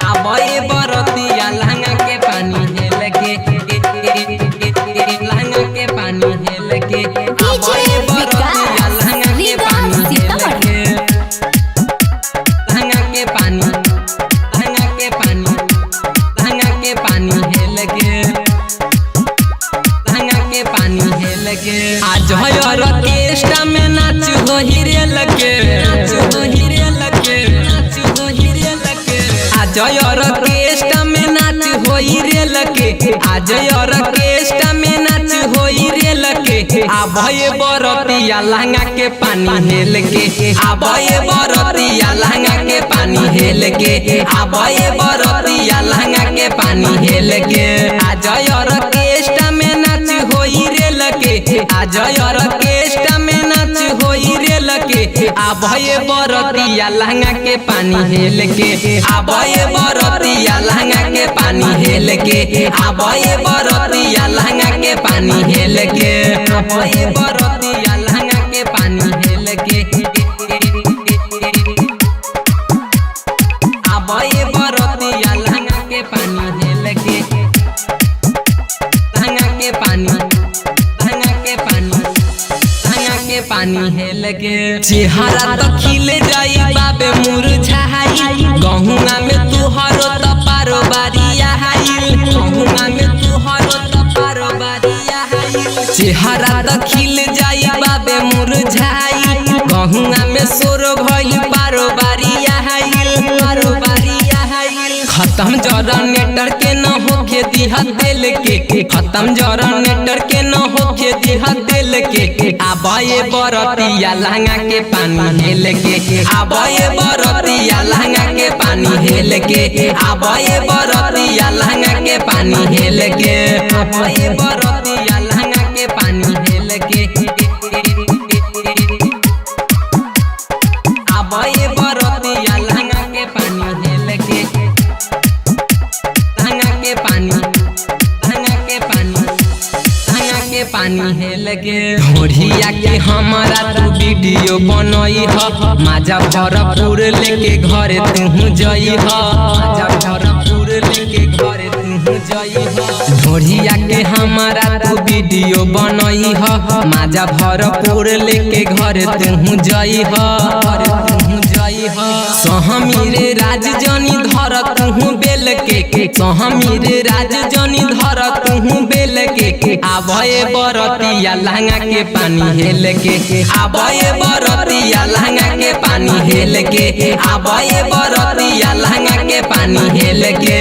आबे बरतिया लहंगा के पानी हेल के लहंगा के पानी हेल के आबे बरतिया लहंगा के पानी हेल के लहंगा के पानी लहंगा के पानी लहंगा के पानी हेल के लहंगा के पानी हेल के आज हयर ऑर्केस्ट्रा में नाच हो हीरे लगे नाच हो हीरे लगे नाच हो हीरे लगे आज हयर ऑर्केस्ट्रा में नाच हो हीरे लगे आज हयर ऑर्केस्ट्रा में नाच हो हीरे लगे आबे बरतिया लहंगा के पानी हेल के आबे बरतिया लहंगा के पानी हेल के आबे बरतिया लहंगा के पानी हेल के आज हयर ऑर्केस्ट्रा में नाच हो हीरे लगे आज हयर ऑर्केस्ट्रा में नाच हो हीरे लगे आबे बरतिया लहंगा के पानी हेल के आबे बरतिया लहंगा के पानी हेल के आबे बरतिया लहंगा के पानी हेल के आबे बरतिया लहंगा के पानी हेल के आबे बरतिया लहंगा के पानी हेल के लहंगा के पानी लहंगा के पानी लहंगा के पानी हेल के चेहरा तो खिल जाई बाबे मुरझाई गहुआ में तुहरो त पारो बारिया हाइल गहुआ में तुहरो त पारो बारिया हाइल चेहरा तो खिल जाई बाबे मुरझाई गहुआ में सोरो भइल पारो बारिया हाइल पारो बारिया हाइल खत्म जनरेटर के न होके दिहा दिल के खत्म जनरेटर के न होके दिहा दिल के आबे बरतिया लहंगा के पानी हेल के आबे बरतिया लहंगा के पानी हेल के आबे बरतिया लहंगा के पानी हेल के आबे बरतिया लहंगा के पानी हेल के आबे बरतिया लहंगा के पानी हेल के लहंगा के पानी लहंगा के पानी लहंगा के पानी हेल के ढोढ़िया के हमारा तू वीडियो बनई ह माजा भरपूर लेके घरे तू जई ह माजा भरपूर लेके घरे तू जई ह ढोढ़िया के हमारा तू वीडियो बनई ह माजा भरपूर लेके घरे तू जई ह घरे तू जई ह सहमीरे राज जनी धर तू बेल के सहमीरे राज जनी धर तू बेल के आबे बरतिया लहंगा के पानी हेल के आबे बरतिया लहंगा के पानी हेल के आबे बरतिया लहंगा के पानी हेल के।